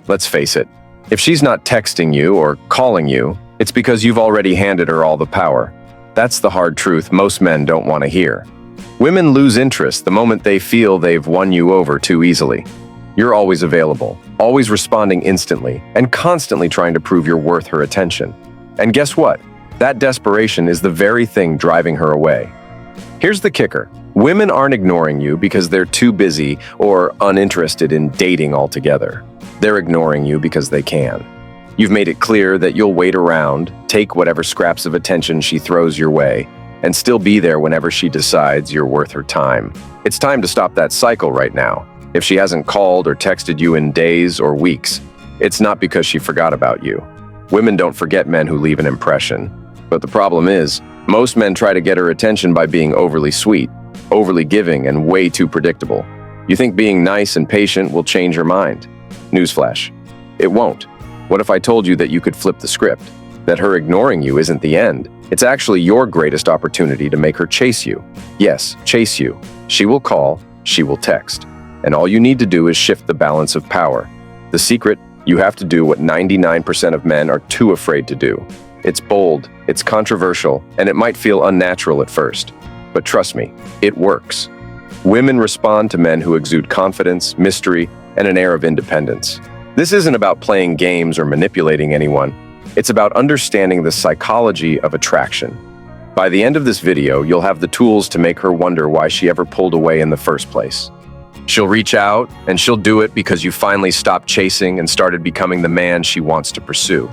Let's face it, if she's not texting you or calling you, it's because you've already handed her all the power. That's the hard truth most men don't want to hear. Women lose interest the moment they feel they've won you over too easily. You're always available, always responding instantly, and constantly trying to prove you're worth her attention. And guess what? That desperation is the very thing driving her away. Here's the kicker. Women aren't ignoring you because they're too busy or uninterested in dating altogether. They're ignoring you because they can. You've made it clear that you'll wait around, take whatever scraps of attention she throws your way, and still be there whenever she decides you're worth her time. It's time to stop that cycle right now. If she hasn't called or texted you in days or weeks, it's not because she forgot about you. Women don't forget men who leave an impression. But the problem is, most men try to get her attention by being overly sweet, overly giving, and way too predictable. You think being nice and patient will change her mind? Newsflash, it won't. What if I told you that you could flip the script? That her ignoring you isn't the end. It's actually your greatest opportunity to make her chase you. Yes, chase you. She will call, she will text. And all you need to do is shift the balance of power. The secret, you have to do what 99% of men are too afraid to do. It's bold, it's controversial, and it might feel unnatural at first. But trust me, it works. Women respond to men who exude confidence, mystery, and an air of independence. This isn't about playing games or manipulating anyone. It's about understanding the psychology of attraction. By the end of this video, you'll have the tools to make her wonder why she ever pulled away in the first place. She'll reach out, and she'll do it because you finally stopped chasing and started becoming the man she wants to pursue.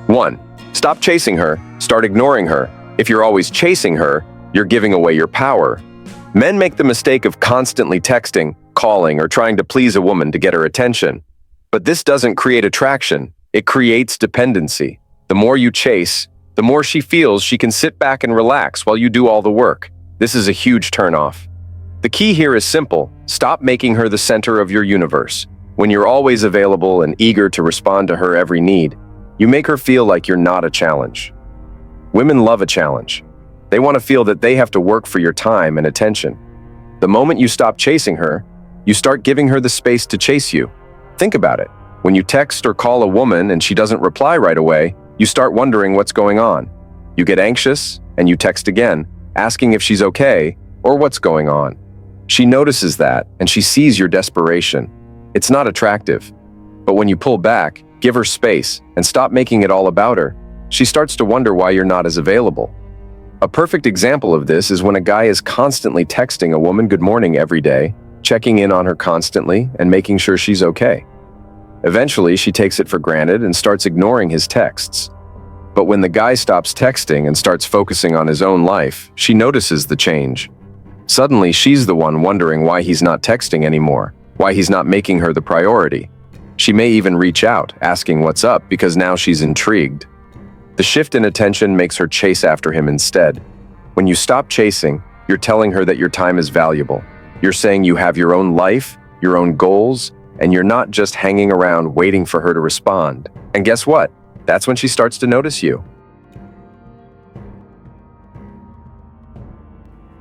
1. Stop chasing her. Start ignoring her. If you're always chasing her, you're giving away your power. Men make the mistake of constantly texting, calling, or trying to please a woman to get her attention. But this doesn't create attraction. It creates dependency. The more you chase, the more she feels she can sit back and relax while you do all the work. This is a huge turnoff. The key here is simple. Stop making her the center of your universe. When you're always available and eager to respond to her every need, you make her feel like you're not a challenge. Women love a challenge. They want to feel that they have to work for your time and attention. The moment you stop chasing her, you start giving her the space to chase you. Think about it. When you text or call a woman and she doesn't reply right away, you start wondering what's going on. You get anxious and you text again, asking if she's okay or what's going on. She notices that and she sees your desperation. It's not attractive. But when you pull back, give her space, and stop making it all about her, she starts to wonder why you're not as available. A perfect example of this is when a guy is constantly texting a woman good morning every day, checking in on her constantly and making sure she's okay. Eventually, she takes it for granted and starts ignoring his texts. But when the guy stops texting and starts focusing on his own life, she notices the change. Suddenly, she's the one wondering why he's not texting anymore, why he's not making her the priority. She may even reach out, asking what's up, because now she's intrigued. The shift in attention makes her chase after him instead. When you stop chasing, you're telling her that your time is valuable. You're saying you have your own life, your own goals, and you're not just hanging around waiting for her to respond. And guess what? That's when she starts to notice you.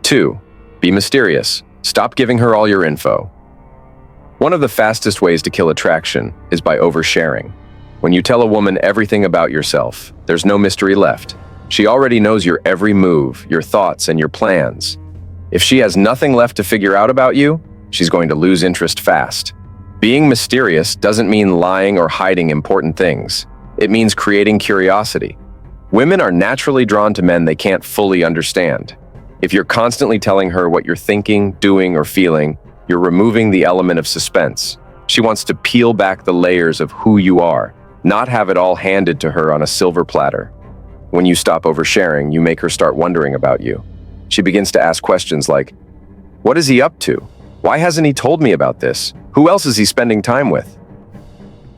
2. Be mysterious. Stop giving her all your info. One of the fastest ways to kill attraction is by oversharing. When you tell a woman everything about yourself, there's no mystery left. She already knows your every move, your thoughts, and your plans. If she has nothing left to figure out about you, she's going to lose interest fast. Being mysterious doesn't mean lying or hiding important things. It means creating curiosity. Women are naturally drawn to men they can't fully understand. If you're constantly telling her what you're thinking, doing, or feeling, you're removing the element of suspense. She wants to peel back the layers of who you are, not have it all handed to her on a silver platter. When you stop oversharing, you make her start wondering about you. She begins to ask questions like, what is he up to? Why hasn't he told me about this? Who else is he spending time with?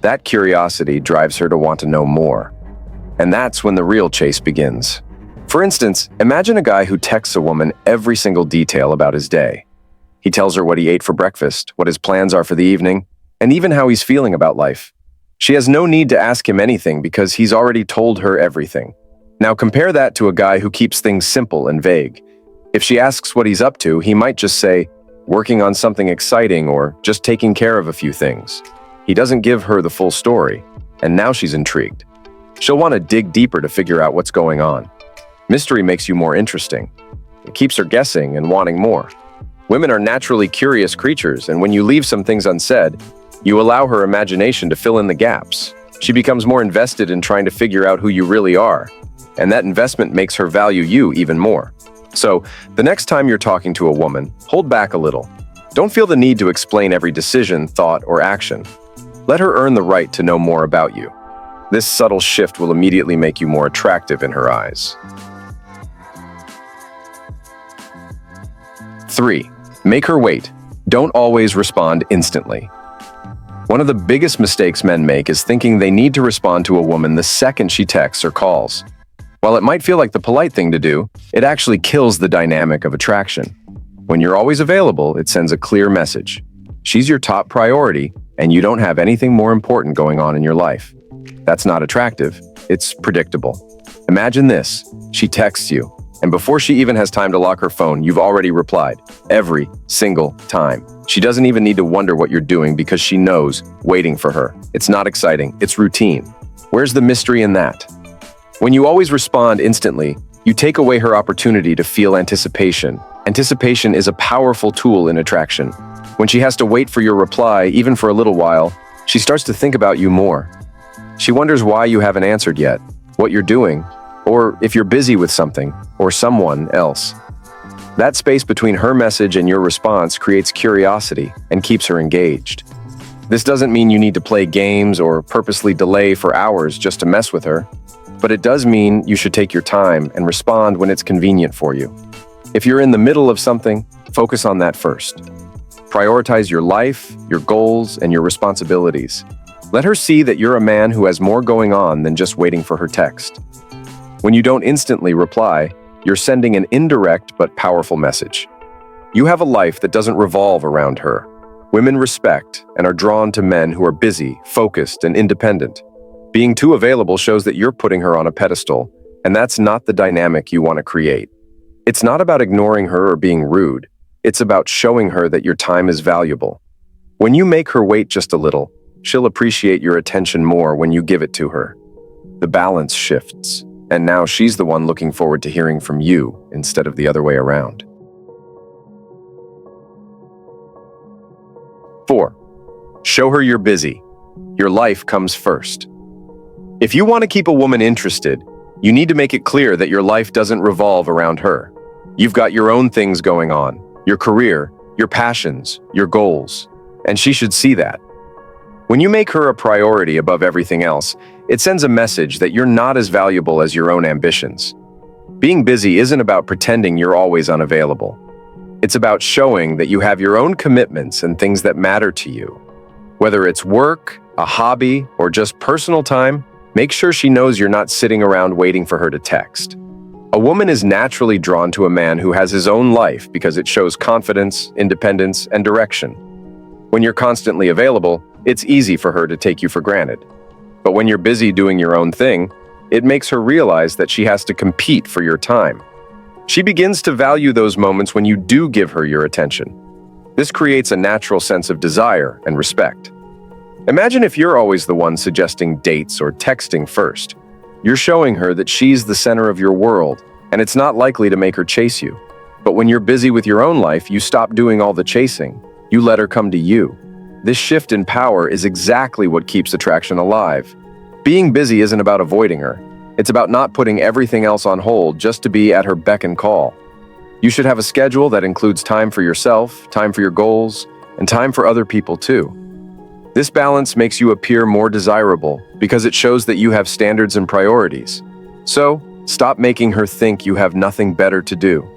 That curiosity drives her to want to know more. And that's when the real chase begins. For instance, imagine a guy who texts a woman every single detail about his day. He tells her what he ate for breakfast, what his plans are for the evening, and even how he's feeling about life. She has no need to ask him anything because he's already told her everything. Now compare that to a guy who keeps things simple and vague. If she asks what he's up to, he might just say, working on something exciting, or just taking care of a few things. He doesn't give her the full story, and now she's intrigued. She'll want to dig deeper to figure out what's going on. Mystery makes you more interesting. It keeps her guessing and wanting more. Women are naturally curious creatures, and when you leave some things unsaid, you allow her imagination to fill in the gaps. She becomes more invested in trying to figure out who you really are, and that investment makes her value you even more. So, the next time you're talking to a woman, hold back a little. Don't feel the need to explain every decision, thought, or action. Let her earn the right to know more about you. This subtle shift will immediately make you more attractive in her eyes. 3. Make her wait. Don't always respond instantly. One of the biggest mistakes men make is thinking they need to respond to a woman the second she texts or calls. While it might feel like the polite thing to do, it actually kills the dynamic of attraction. When you're always available, it sends a clear message. She's your top priority, and you don't have anything more important going on in your life. That's not attractive, it's predictable. Imagine this: she texts you, and before she even has time to lock her phone, you've already replied, every single time. She doesn't even need to wonder what you're doing because she knows, waiting for her. It's not exciting, it's routine. Where's the mystery in that? When you always respond instantly, you take away her opportunity to feel anticipation. Anticipation is a powerful tool in attraction. When she has to wait for your reply, even for a little while, she starts to think about you more. She wonders why you haven't answered yet, what you're doing, or if you're busy with something or someone else. That space between her message and your response creates curiosity and keeps her engaged. This doesn't mean you need to play games or purposely delay for hours just to mess with her, but it does mean you should take your time and respond when it's convenient for you. If you're in the middle of something, focus on that first. Prioritize your life, your goals, and your responsibilities. Let her see that you're a man who has more going on than just waiting for her text. When you don't instantly reply, you're sending an indirect but powerful message. You have a life that doesn't revolve around her. Women respect and are drawn to men who are busy, focused, and independent. Being too available shows that you're putting her on a pedestal, and that's not the dynamic you want to create. It's not about ignoring her or being rude. It's about showing her that your time is valuable. When you make her wait just a little, she'll appreciate your attention more when you give it to her. The balance shifts, and now she's the one looking forward to hearing from you instead of the other way around. 4. Show her you're busy. Your life comes first. If you want to keep a woman interested, you need to make it clear that your life doesn't revolve around her. You've got your own things going on, your career, your passions, your goals, and she should see that. When you make her a priority above everything else, it sends a message that you're not as valuable as your own ambitions. Being busy isn't about pretending you're always unavailable. It's about showing that you have your own commitments and things that matter to you. Whether it's work, a hobby, or just personal time, make sure she knows you're not sitting around waiting for her to text. A woman is naturally drawn to a man who has his own life because it shows confidence, independence, and direction. When you're constantly available, it's easy for her to take you for granted. But when you're busy doing your own thing, it makes her realize that she has to compete for your time. She begins to value those moments when you do give her your attention. This creates a natural sense of desire and respect. Imagine if you're always the one suggesting dates or texting first. You're showing her that she's the center of your world, and it's not likely to make her chase you. But when you're busy with your own life, you stop doing all the chasing. You let her come to you. This shift in power is exactly what keeps attraction alive. Being busy isn't about avoiding her. It's about not putting everything else on hold just to be at her beck and call. You should have a schedule that includes time for yourself, time for your goals, and time for other people too. This balance makes you appear more desirable because it shows that you have standards and priorities. So, stop making her think you have nothing better to do.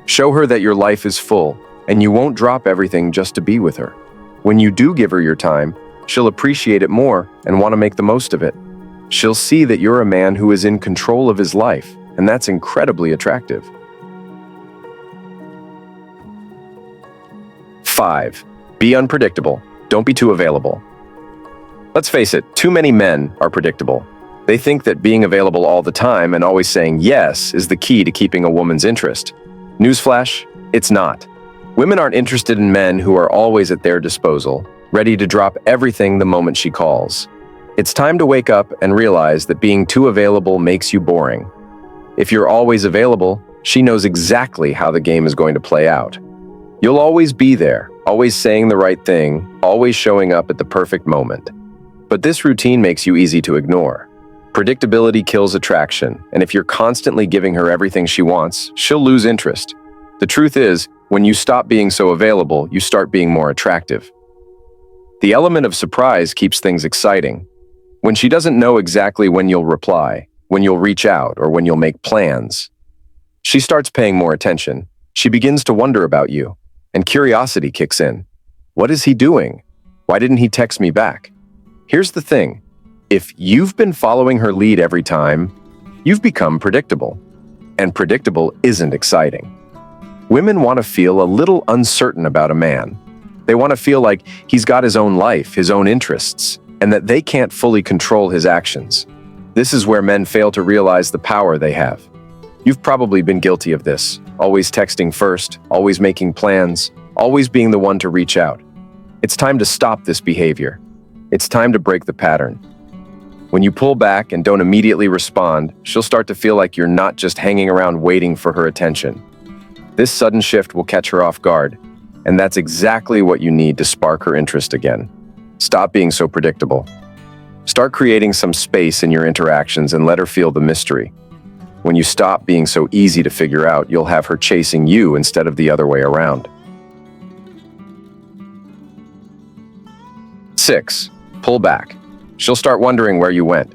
Show her that your life is full, and you won't drop everything just to be with her. When you do give her your time, she'll appreciate it more and want to make the most of it. She'll see that you're a man who is in control of his life, and that's incredibly attractive. 5. Be unpredictable. Don't be too available. Let's face it, too many men are predictable. They think that being available all the time and always saying yes is the key to keeping a woman's interest. Newsflash, it's not. Women aren't interested in men who are always at their disposal, ready to drop everything the moment she calls. It's time to wake up and realize that being too available makes you boring. If you're always available, she knows exactly how the game is going to play out. You'll always be there, always saying the right thing, always showing up at the perfect moment. But this routine makes you easy to ignore. Predictability kills attraction, and if you're constantly giving her everything she wants, she'll lose interest. The truth is, when you stop being so available, you start being more attractive. The element of surprise keeps things exciting. When she doesn't know exactly when you'll reply, when you'll reach out, or when you'll make plans, she starts paying more attention. She begins to wonder about you, and curiosity kicks in. What is he doing? Why didn't he text me back? Here's the thing. If you've been following her lead every time, you've become predictable. And predictable isn't exciting. Women want to feel a little uncertain about a man. They want to feel like he's got his own life, his own interests, and that they can't fully control his actions. This is where men fail to realize the power they have. You've probably been guilty of this, always texting first, always making plans, always being the one to reach out. It's time to stop this behavior. It's time to break the pattern. When you pull back and don't immediately respond, she'll start to feel like you're not just hanging around waiting for her attention. This sudden shift will catch her off guard, and that's exactly what you need to spark her interest again. Stop being so predictable. Start creating some space in your interactions and let her feel the mystery. When you stop being so easy to figure out, you'll have her chasing you instead of the other way around. 6. Pull back. She'll start wondering where you went.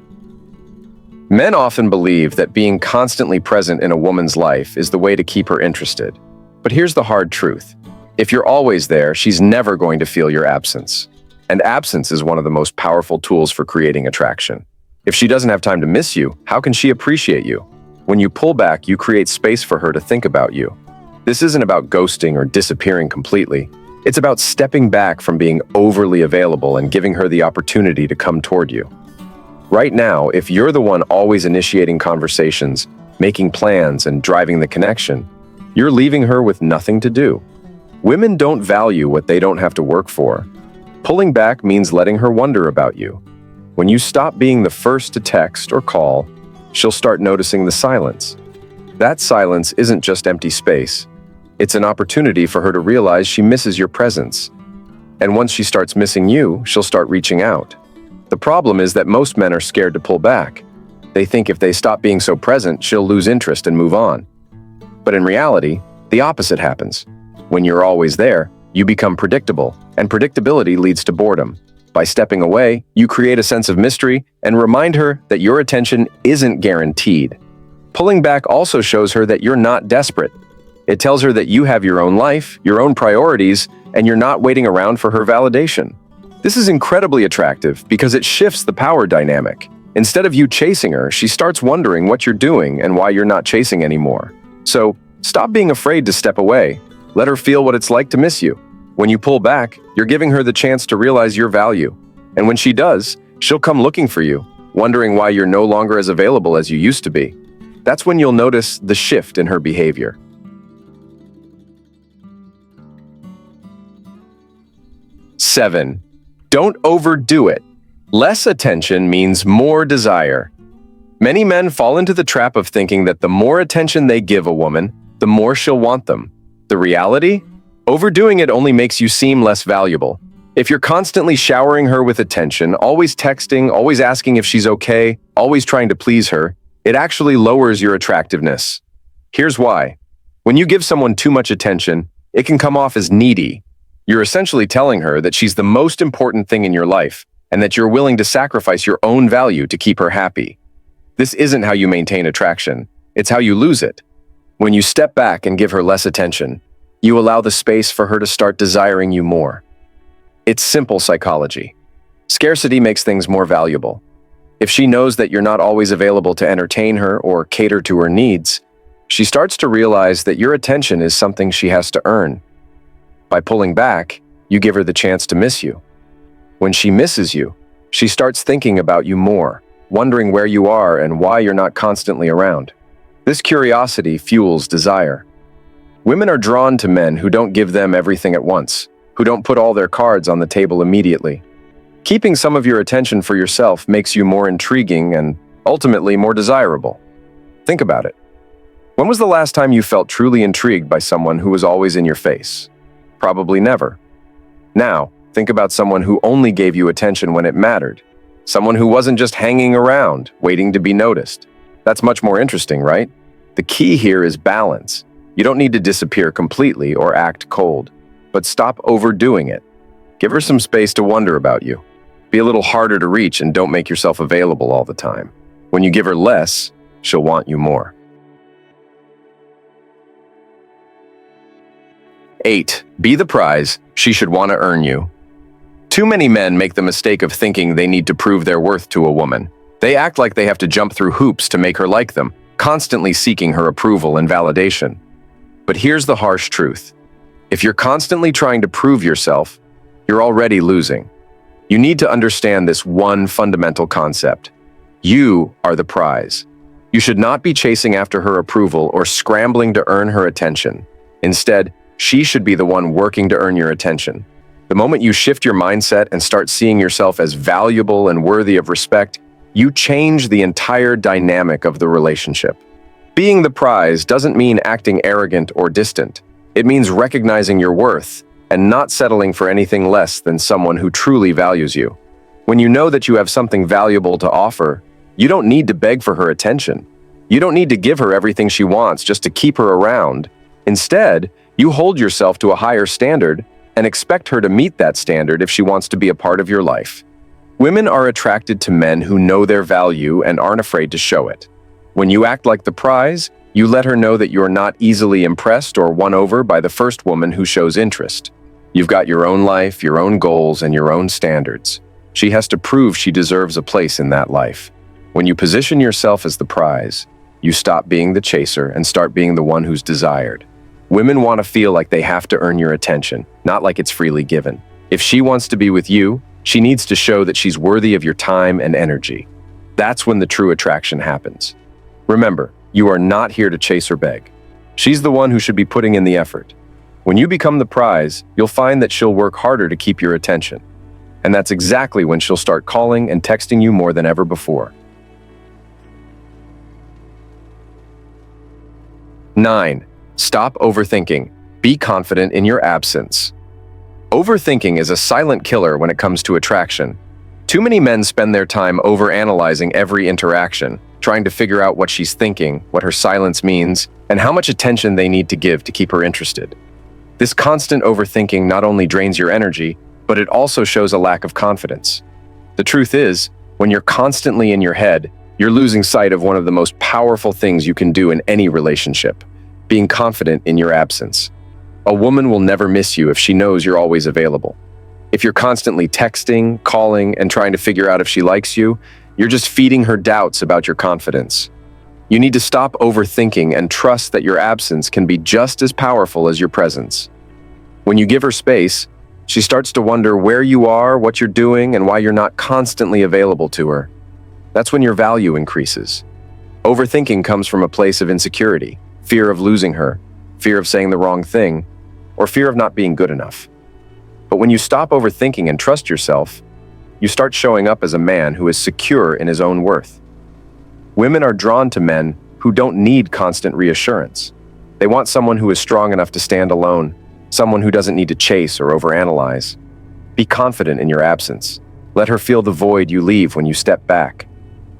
Men often believe that being constantly present in a woman's life is the way to keep her interested. But here's the hard truth. If you're always there, she's never going to feel your absence. And absence is one of the most powerful tools for creating attraction. If she doesn't have time to miss you, how can she appreciate you? When you pull back, you create space for her to think about you. This isn't about ghosting or disappearing completely. It's about stepping back from being overly available and giving her the opportunity to come toward you. Right now, if you're the one always initiating conversations, making plans, and driving the connection, you're leaving her with nothing to do. Women don't value what they don't have to work for. Pulling back means letting her wonder about you. When you stop being the first to text or call, she'll start noticing the silence. That silence isn't just empty space. It's an opportunity for her to realize she misses your presence. And once she starts missing you, she'll start reaching out. The problem is that most men are scared to pull back. They think if they stop being so present, she'll lose interest and move on. But in reality, the opposite happens. When you're always there, you become predictable, and predictability leads to boredom. By stepping away, you create a sense of mystery and remind her that your attention isn't guaranteed. Pulling back also shows her that you're not desperate. It tells her that you have your own life, your own priorities, and you're not waiting around for her validation. This is incredibly attractive because it shifts the power dynamic. Instead of you chasing her, she starts wondering what you're doing and why you're not chasing anymore. So, stop being afraid to step away. Let her feel what it's like to miss you. When you pull back, you're giving her the chance to realize your value. And when she does, she'll come looking for you, wondering why you're no longer as available as you used to be. That's when you'll notice the shift in her behavior. 7. Don't overdo it. Less attention means more desire. Many men fall into the trap of thinking that the more attention they give a woman, the more she'll want them. The reality? Overdoing it only makes you seem less valuable. If you're constantly showering her with attention, always texting, always asking if she's okay, always trying to please her, it actually lowers your attractiveness. Here's why. When you give someone too much attention, it can come off as needy. You're essentially telling her that she's the most important thing in your life and that you're willing to sacrifice your own value to keep her happy. This isn't how you maintain attraction. It's how you lose it. When you step back and give her less attention, you allow the space for her to start desiring you more. It's simple psychology. Scarcity makes things more valuable. If she knows that you're not always available to entertain her or cater to her needs, she starts to realize that your attention is something she has to earn. By pulling back, you give her the chance to miss you. When she misses you, she starts thinking about you more, wondering where you are and why you're not constantly around. This curiosity fuels desire. Women are drawn to men who don't give them everything at once, who don't put all their cards on the table immediately. Keeping some of your attention for yourself makes you more intriguing and ultimately more desirable. Think about it. When was the last time you felt truly intrigued by someone who was always in your face? Probably never. Now, think about someone who only gave you attention when it mattered. Someone who wasn't just hanging around, waiting to be noticed. That's much more interesting, right? The key here is balance. You don't need to disappear completely or act cold, but stop overdoing it. Give her some space to wonder about you. Be a little harder to reach and don't make yourself available all the time. When you give her less, she'll want you more. 8. Be the prize. She should want to earn you. Too many men make the mistake of thinking they need to prove their worth to a woman. They act like they have to jump through hoops to make her like them, constantly seeking her approval and validation. But here's the harsh truth. If you're constantly trying to prove yourself, you're already losing. You need to understand this one fundamental concept. You are the prize. You should not be chasing after her approval or scrambling to earn her attention. Instead, she should be the one working to earn your attention. The moment you shift your mindset and start seeing yourself as valuable and worthy of respect, you change the entire dynamic of the relationship. Being the prize doesn't mean acting arrogant or distant. It means recognizing your worth and not settling for anything less than someone who truly values you. When you know that you have something valuable to offer, you don't need to beg for her attention. You don't need to give her everything she wants just to keep her around. Instead, you hold yourself to a higher standard and expect her to meet that standard if she wants to be a part of your life. Women are attracted to men who know their value and aren't afraid to show it. When you act like the prize, you let her know that you're not easily impressed or won over by the first woman who shows interest. You've got your own life, your own goals, and your own standards. She has to prove she deserves a place in that life. When you position yourself as the prize, you stop being the chaser and start being the one who's desired. Women want to feel like they have to earn your attention, not like it's freely given. If she wants to be with you, she needs to show that she's worthy of your time and energy. That's when the true attraction happens. Remember, you are not here to chase or beg. She's the one who should be putting in the effort. When you become the prize, you'll find that she'll work harder to keep your attention. And that's exactly when she'll start calling and texting you more than ever before. 9. Stop overthinking. Be confident in your absence. Overthinking is a silent killer when it comes to attraction. Too many men spend their time overanalyzing every interaction, trying to figure out what she's thinking, what her silence means, and how much attention they need to give to keep her interested. This constant overthinking not only drains your energy, but it also shows a lack of confidence. The truth is, when you're constantly in your head, you're losing sight of one of the most powerful things you can do in any relationship: being confident in your absence. A woman will never miss you if she knows you're always available. If you're constantly texting, calling, and trying to figure out if she likes you, you're just feeding her doubts about your confidence. You need to stop overthinking and trust that your absence can be just as powerful as your presence. When you give her space, she starts to wonder where you are, what you're doing, and why you're not constantly available to her. That's when your value increases. Overthinking comes from a place of insecurity, fear of losing her, fear of saying the wrong thing, or fear of not being good enough. But when you stop overthinking and trust yourself, you start showing up as a man who is secure in his own worth. Women are drawn to men who don't need constant reassurance. They want someone who is strong enough to stand alone, someone who doesn't need to chase or overanalyze. Be confident in your absence. Let her feel the void you leave when you step back.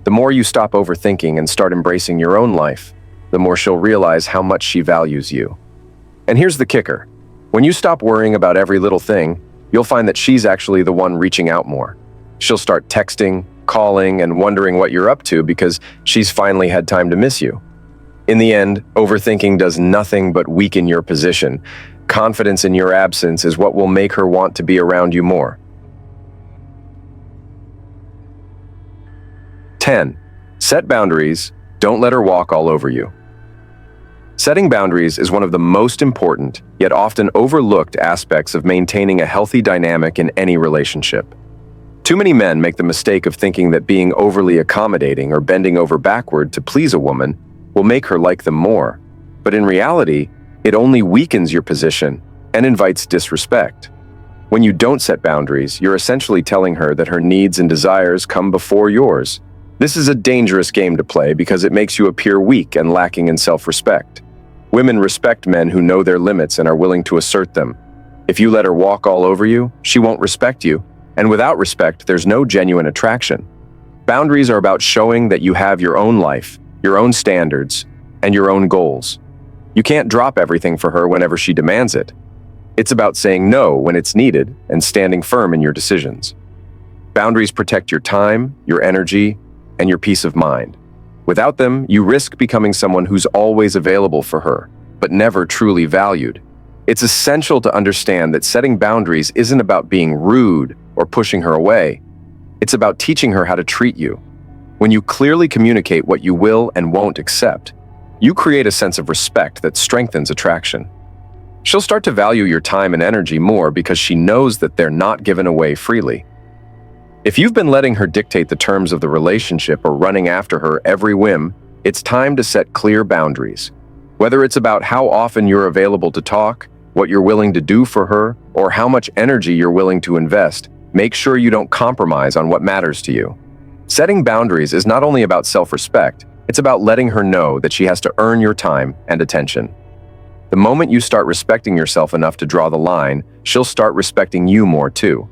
The more you stop overthinking and start embracing your own life, the more she'll realize how much she values you. And here's the kicker. When you stop worrying about every little thing, you'll find that she's actually the one reaching out more. She'll start texting, calling, and wondering what you're up to because she's finally had time to miss you. In the end, overthinking does nothing but weaken your position. Confidence in your absence is what will make her want to be around you more. 10. Set boundaries. Don't let her walk all over you. Setting boundaries is one of the most important, yet often overlooked aspects of maintaining a healthy dynamic in any relationship. Too many men make the mistake of thinking that being overly accommodating or bending over backward to please a woman will make her like them more. But in reality, It only weakens your position and invites disrespect. When you don't set boundaries, you're essentially telling her that her needs and desires come before yours. This is a dangerous game to play because it makes you appear weak and lacking in self-respect. Women respect men who know their limits and are willing to assert them. If you let her walk all over you, she won't respect you, and without respect, there's no genuine attraction. Boundaries are about showing that you have your own life, your own standards, and your own goals. You can't drop everything for her whenever she demands it. It's about saying no when it's needed and standing firm in your decisions. Boundaries protect your time, your energy, and your peace of mind. Without them, you risk becoming someone who's always available for her, but never truly valued. It's essential to understand that setting boundaries isn't about being rude or pushing her away. It's about teaching her how to treat you. When you clearly communicate what you will and won't accept, you create a sense of respect that strengthens attraction. She'll start to value your time and energy more because she knows that they're not given away freely. If you've been letting her dictate the terms of the relationship or running after her every whim, it's time to set clear boundaries. Whether it's about how often you're available to talk, what you're willing to do for her, or how much energy you're willing to invest, make sure you don't compromise on what matters to you. Setting boundaries is not only about self-respect, it's about letting her know that she has to earn your time and attention. The moment you start respecting yourself enough to draw the line, she'll start respecting you more too.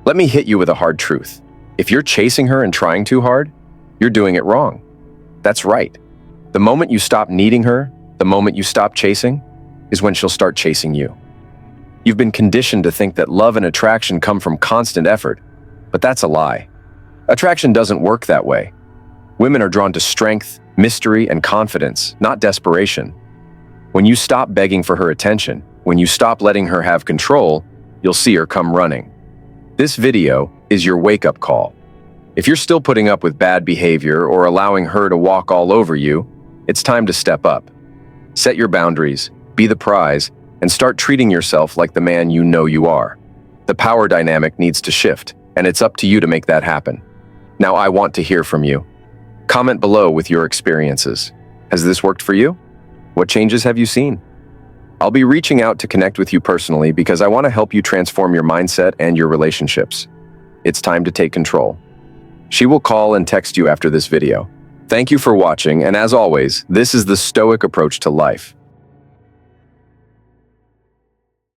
Let me hit you with a hard truth. If you're chasing her and trying too hard, you're doing it wrong. That's right. The moment you stop needing her, the moment you stop chasing, is when she'll start chasing you. You've been conditioned to think that love and attraction come from constant effort, but that's a lie. Attraction doesn't work that way. Women are drawn to strength, mystery, and confidence, not desperation. When you stop begging for her attention, when you stop letting her have control, you'll see her come running. This video is your wake-up call. If you're still putting up with bad behavior or allowing her to walk all over you, it's time to step up. Set your boundaries, be the prize, and start treating yourself like the man you know you are. The power dynamic needs to shift, and it's up to you to make that happen. Now I want to hear from you. Comment below with your experiences. Has this worked for you? What changes have you seen? I'll be reaching out to connect with you personally because I want to help you transform your mindset and your relationships. It's time to take control. She will call and text you after this video. Thank you for watching, and as always, this is the Stoic approach to life.